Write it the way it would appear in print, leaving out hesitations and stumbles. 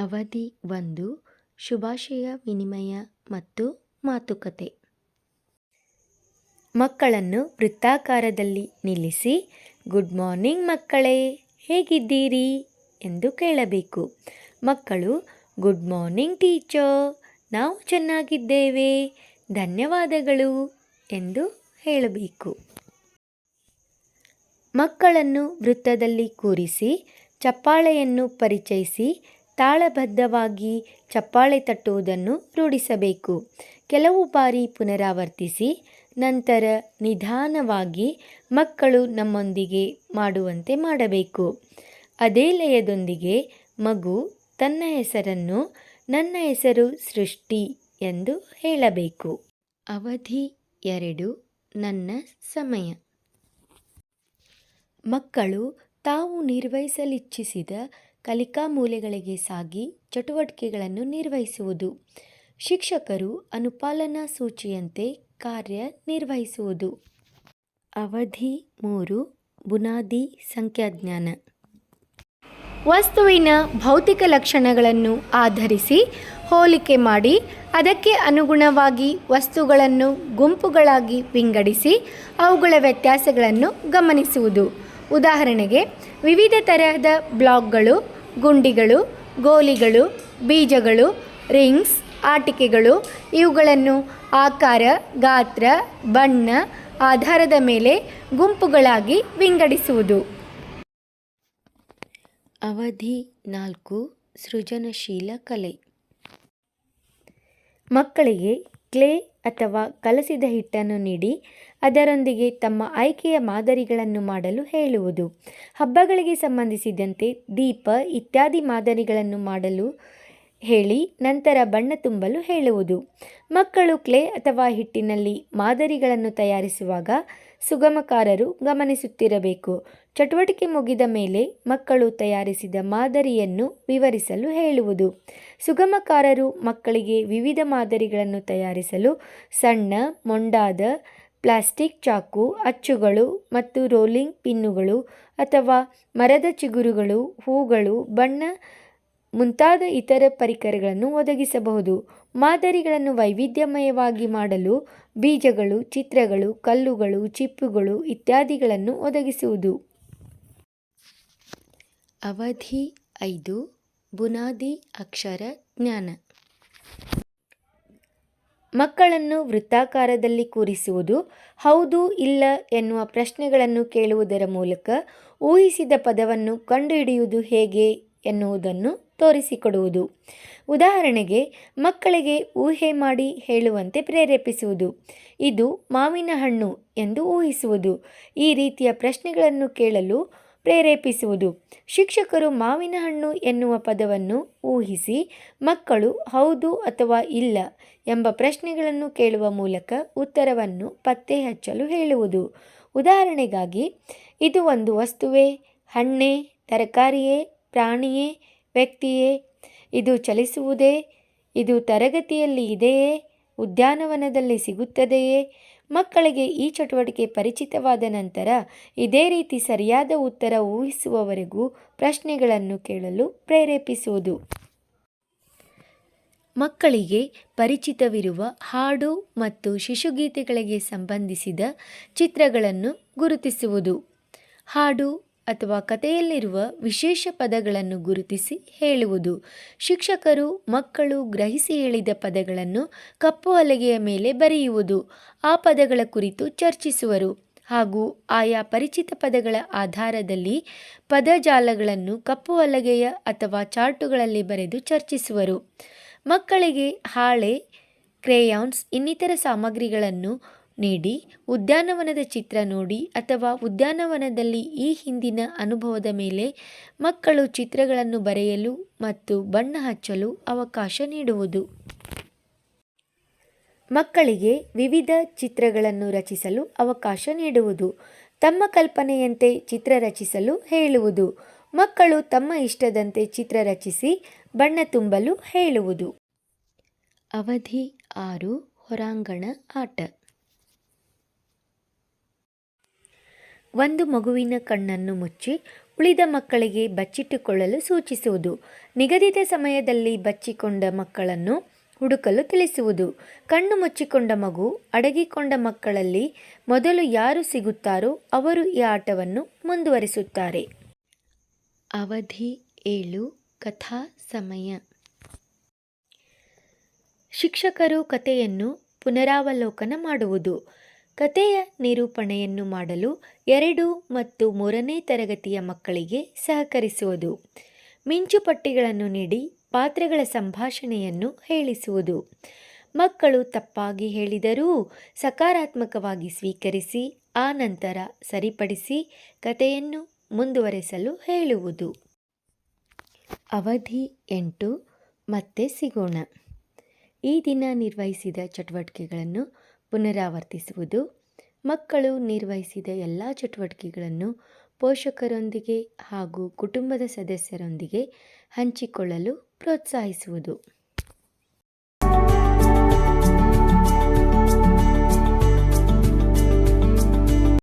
ಅವಧಿ 1 ಶುಭಾಶಯ ವಿನಿಮಯ ಮತ್ತು ಮಾತುಕತೆ. ಮಕ್ಕಳನ್ನು ವೃತ್ತಾಕಾರದಲ್ಲಿ ನಿಲ್ಲಿಸಿ ಗುಡ್ ಮಾರ್ನಿಂಗ್ ಮಕ್ಕಳೇ, ಹೇಗಿದ್ದೀರಿ ಎಂದು ಕೇಳಬೇಕು. ಮಕ್ಕಳು ಗುಡ್ ಮಾರ್ನಿಂಗ್ ಟೀಚರ್, ನಾವು ಚೆನ್ನಾಗಿದ್ದೇವೆ, ಧನ್ಯವಾದಗಳು ಎಂದು ಹೇಳಬೇಕು. ಮಕ್ಕಳನ್ನು ವೃತ್ತದಲ್ಲಿ ಕೂರಿಸಿ ಚಪ್ಪಾಳೆಯನ್ನು ಪರಿಚಯಿಸಿ ತಾಳಬದ್ಧವಾಗಿ ಚಪ್ಪಾಳೆ ತಟ್ಟುವುದನ್ನು ರೂಢಿಸಬೇಕು. ಕೆಲವು ಬಾರಿ ಪುನರಾವರ್ತಿಸಿ ನಂತರ ನಿಧಾನವಾಗಿ ಮಕ್ಕಳು ನಮ್ಮೊಂದಿಗೆ ಮಾಡುವಂತೆ ಮಾಡಬೇಕು. ಅದೇ ಲಯದೊಂದಿಗೆ ಮಗು ತನ್ನ ಹೆಸರನ್ನು ನನ್ನ ಹೆಸರು ಸೃಷ್ಟಿ ಎಂದು ಹೇಳಬೇಕು. ಅವಧಿ 2 ನನ್ನ ಸಮಯ. ಮಕ್ಕಳು ತಾವು ನಿರ್ವಹಿಸಲಿಚ್ಛಿಸಿದ ಕಲಿಕಾ ಮೂಲೆಗಳಿಗೆ ಸಾಗಿ ಚಟುವಟಿಕೆಗಳನ್ನು ನಿರ್ವಹಿಸುವುದು. ಶಿಕ್ಷಕರು ಅನುಪಾಲನಾ ಸೂಚಿಯಂತೆ ಕಾರ್ಯನಿರ್ವಹಿಸುವುದು. ಅವಧಿ 3 ಬುನಾದಿ ಸಂಖ್ಯಾಜ್ಞಾನ. ವಸ್ತುವಿನ ಭೌತಿಕ ಲಕ್ಷಣಗಳನ್ನು ಆಧರಿಸಿ ಹೋಲಿಕೆ ಮಾಡಿ ಅದಕ್ಕೆ ಅನುಗುಣವಾಗಿ ವಸ್ತುಗಳನ್ನು ಗುಂಪುಗಳಾಗಿ ವಿಂಗಡಿಸಿ ಅವುಗಳ ವ್ಯತ್ಯಾಸಗಳನ್ನು ಗಮನಿಸುವುದು. ಉದಾಹರಣೆಗೆ, ವಿವಿಧ ತರಹದ ಬ್ಲಾಕ್ಗಳು, ಗುಂಡಿಗಳು, ಗೋಲಿಗಳು, ಬೀಜಗಳು, ರಿಂಗ್ಸ್, ಆಟಿಕೆಗಳು ಇವುಗಳನ್ನು ಆಕಾರ, ಗಾತ್ರ, ಬಣ್ಣ ಆಧಾರದ ಮೇಲೆ ಗುಂಪುಗಳಾಗಿ ವಿಂಗಡಿಸುವುದು. ಅವಧಿ 4 ಸೃಜನಶೀಲ ಕಲೆ. ಮಕ್ಕಳಿಗೆ ಕ್ಲೇ ಅಥವಾ ಕಲಸಿದ ಹಿಟ್ಟನ್ನು ನೀಡಿ ಅದರೊಂದಿಗೆ ತಮ್ಮ ಆಯ್ಕೆಯ ಮಾದರಿಗಳನ್ನು ಮಾಡಲು ಹೇಳುವುದು. ಹಬ್ಬಗಳಿಗೆ ಸಂಬಂಧಿಸಿದಂತೆ ದೀಪ ಇತ್ಯಾದಿ ಮಾದರಿಗಳನ್ನು ಮಾಡಲು ಹೇಳಿ ನಂತರ ಬಣ್ಣ ತುಂಬಲು ಹೇಳುವುದು. ಮಕ್ಕಳು ಕ್ಲೇ ಅಥವಾ ಹಿಟ್ಟಿನಲ್ಲಿ ಮಾದರಿಗಳನ್ನು ತಯಾರಿಸುವಾಗ ಸುಗಮಕಾರರು ಗಮನಿಸುತ್ತಿರಬೇಕು. ಚಟುವಟಿಕೆ ಮುಗಿದ ಮೇಲೆ ಮಕ್ಕಳು ತಯಾರಿಸಿದ ಮಾದರಿಯನ್ನು ವಿವರಿಸಲು ಹೇಳುವುದು. ಸುಗಮಕಾರರು ಮಕ್ಕಳಿಗೆ ವಿವಿಧ ಮಾದರಿಗಳನ್ನು ತಯಾರಿಸಲು ಸಣ್ಣ, ಮೊಂಡಾದ ಪ್ಲಾಸ್ಟಿಕ್ ಚಾಕು, ಅಚ್ಚುಗಳು ಮತ್ತು ರೋಲಿಂಗ್ ಪಿನ್ನುಗಳು ಅಥವಾ ಮರದ ಚಿಗುರುಗಳು, ಹೂಗಳು, ಬಣ್ಣ ಮುಂತಾದ ಇತರ ಪರಿಕರಗಳನ್ನು ಒದಗಿಸಬಹುದು. ಮಾದರಿಗಳನ್ನು ವೈವಿಧ್ಯಮಯವಾಗಿ ಮಾಡಲು ಬೀಜಗಳು, ಚಿತ್ರಗಳು, ಕಲ್ಲುಗಳು, ಚಿಪ್ಪುಗಳು ಇತ್ಯಾದಿಗಳನ್ನು ಒದಗಿಸುವುದು. ಅವಧಿ 5 ಬುನಾದಿ ಅಕ್ಷರ ಜ್ಞಾನ. ಮಕ್ಕಳನ್ನು ವೃತ್ತಾಕಾರದಲ್ಲಿ ಕೂರಿಸುವುದು, ಹೌದು ಇಲ್ಲ ಎನ್ನುವ ಪ್ರಶ್ನೆಗಳನ್ನು ಕೇಳುವುದರ ಮೂಲಕ ಊಹಿಸಿದ ಪದವನ್ನು ಕಂಡುಹಿಡಿಯುವುದು ಹೇಗೆ ಎನ್ನುವುದನ್ನು ತೋರಿಸಿಕೊಡುವುದು. ಉದಾಹರಣೆಗೆ, ಮಕ್ಕಳಿಗೆ ಊಹೆ ಮಾಡಿ ಹೇಳುವಂತೆ ಪ್ರೇರೇಪಿಸುವುದು. ಇದು ಮಾವಿನ ಹಣ್ಣು ಎಂದು ಊಹಿಸುವುದು. ಈ ರೀತಿಯ ಪ್ರಶ್ನೆಗಳನ್ನು ಕೇಳಲು ಪ್ರೇರೇಪಿಸುವುದು. ಶಿಕ್ಷಕರು ಮಾವಿನ ಹಣ್ಣು ಎನ್ನುವ ಪದವನ್ನು ಊಹಿಸಿ ಮಕ್ಕಳು ಹೌದು ಅಥವಾ ಇಲ್ಲ ಎಂಬ ಪ್ರಶ್ನೆಗಳನ್ನು ಕೇಳುವ ಮೂಲಕ ಉತ್ತರವನ್ನು ಪತ್ತೆ ಹಚ್ಚಲು ಹೇಳುವುದು. ಉದಾಹರಣೆಗಾಗಿ, ಇದು ಒಂದು ವಸ್ತುವೇ, ಹಣ್ಣೇ, ತರಕಾರಿಯೇ, ಪ್ರಾಣಿಯೇ, ವ್ಯಕ್ತಿಯೇ, ಇದು ಚಲಿಸುವುದೇ, ಇದು ತರಗತಿಯಲ್ಲಿ ಇದೆಯೇ, ಉದ್ಯಾನವನದಲ್ಲಿ ಸಿಗುತ್ತದೆಯೇ. ಮಕ್ಕಳಿಗೆ ಈ ಚಟುವಟಿಕೆ ಪರಿಚಿತವಾದ ನಂತರ ಇದೇ ರೀತಿ ಸರಿಯಾದ ಉತ್ತರ ಊಹಿಸುವವರೆಗೂ ಪ್ರಶ್ನೆಗಳನ್ನು ಕೇಳಲು ಪ್ರೇರೇಪಿಸುವುದು. ಮಕ್ಕಳಿಗೆ ಪರಿಚಿತವಿರುವ ಹಾಡು ಮತ್ತು ಶಿಶುಗೀತೆಗಳಿಗೆ ಸಂಬಂಧಿಸಿದ ಚಿತ್ರಗಳನ್ನು ಗುರುತಿಸುವುದು. ಹಾಡು ಅಥವಾ ಕಥೆಯಲ್ಲಿರುವ ವಿಶೇಷ ಪದಗಳನ್ನು ಗುರುತಿಸಿ ಹೇಳುವುದು. ಶಿಕ್ಷಕರು ಮಕ್ಕಳು ಗ್ರಹಿಸಿ ಹೇಳಿದ ಪದಗಳನ್ನು ಕಪ್ಪು ಹಲಗೆಯ ಮೇಲೆ ಬರೆಯುವುದು. ಆ ಪದಗಳ ಕುರಿತು ಚರ್ಚಿಸುವರು ಹಾಗೂ ಆಯಾ ಪರಿಚಿತ ಪದಗಳ ಆಧಾರದಲ್ಲಿ ಪದಜಾಲಗಳನ್ನು ಕಪ್ಪು ಹಲಗೆಯ ಅಥವಾ ಚಾರ್ಟುಗಳಲ್ಲಿ ಬರೆದು ಚರ್ಚಿಸುವರು. ಮಕ್ಕಳಿಗೆ ಹಾಳೆ, ಕ್ರೇಯಾನ್ಸ್ ಇನ್ನಿತರ ಸಾಮಗ್ರಿಗಳನ್ನು ನೀಡಿ ಉದ್ಯಾನವನದ ಚಿತ್ರ ನೋಡಿ ಅಥವಾ ಉದ್ಯಾನವನದಲ್ಲಿ ಈ ಹಿಂದಿನ ಅನುಭವದ ಮೇಲೆ ಮಕ್ಕಳು ಚಿತ್ರಗಳನ್ನು ಬರೆಯಲು ಮತ್ತು ಬಣ್ಣ ಹಚ್ಚಲು ಅವಕಾಶ ನೀಡುವುದು. ಮಕ್ಕಳಿಗೆ ವಿವಿಧ ಚಿತ್ರಗಳನ್ನು ರಚಿಸಲು ಅವಕಾಶ ನೀಡುವುದು. ತಮ್ಮ ಕಲ್ಪನೆಯಂತೆ ಚಿತ್ರ ರಚಿಸಲು ಹೇಳುವುದು. ಮಕ್ಕಳು ತಮ್ಮ ಇಷ್ಟದಂತೆ ಚಿತ್ರ ರಚಿಸಿ ಬಣ್ಣ ತುಂಬಲು ಹೇಳುವುದು. ಅವಧಿ 6 ಹೊರಾಂಗಣ ಆಟ. ಒಂದು ಮಗುವಿನ ಕಣ್ಣನ್ನು ಮುಚ್ಚಿ ಉಳಿದ ಮಕ್ಕಳಿಗೆ ಬಚ್ಚಿಟ್ಟುಕೊಳ್ಳಲು ಸೂಚಿಸುವುದು. ನಿಗದಿತ ಸಮಯದಲ್ಲಿ ಬಚ್ಚಿಕೊಂಡ ಮಕ್ಕಳನ್ನು ಹುಡುಕಲು ತಿಳಿಸುವುದು. ಕಣ್ಣು ಮುಚ್ಚಿಕೊಂಡ ಮಗು ಅಡಗಿಕೊಂಡ ಮಕ್ಕಳಲ್ಲಿ ಮೊದಲು ಯಾರು ಸಿಗುತ್ತಾರೋ ಅವರು ಈ ಆಟವನ್ನು ಮುಂದುವರಿಸುತ್ತಾರೆ. ಅವಧಿ 7 ಕಥಾ ಸಮಯ. ಶಿಕ್ಷಕರು ಕಥೆಯನ್ನು ಪುನರಾವಲೋಕನ ಮಾಡುವುದು. ಕಥೆಯ ನಿರೂಪಣೆಯನ್ನು ಮಾಡಲು 2 ಮತ್ತು 3ನೇ ತರಗತಿಯ ಮಕ್ಕಳಿಗೆ ಸಹಕರಿಸುವುದು. ಮಿಂಚುಪಟ್ಟಿಗಳನ್ನು ನೀಡಿ ಪಾತ್ರಗಳ ಸಂಭಾಷಣೆಯನ್ನು ಹೇಳಿಸುವುದು. ಮಕ್ಕಳು ತಪ್ಪಾಗಿ ಹೇಳಿದರೂ ಸಕಾರಾತ್ಮಕವಾಗಿ ಸ್ವೀಕರಿಸಿ ಆ ನಂತರ ಸರಿಪಡಿಸಿ ಕಥೆಯನ್ನು ಮುಂದುವರೆಸಲು ಹೇಳುವುದು. ಅವಧಿ 8 ಮತ್ತೆ ಸಿಗೋಣ. ಈ ದಿನ ನಿರ್ವಹಿಸಿದ ಚಟುವಟಿಕೆಗಳನ್ನು ಪುನರಾವರ್ತಿಸುವುದು. ಮಕ್ಕಳು ನಿರ್ವಹಿಸಿದ ಎಲ್ಲ ಚಟುವಟಿಕೆಗಳನ್ನು ಪೋಷಕರೊಂದಿಗೆ ಹಾಗೂ ಕುಟುಂಬದ ಸದಸ್ಯರೊಂದಿಗೆ ಹಂಚಿಕೊಳ್ಳಲು ಪ್ರೋತ್ಸಾಹಿಸುವುದು.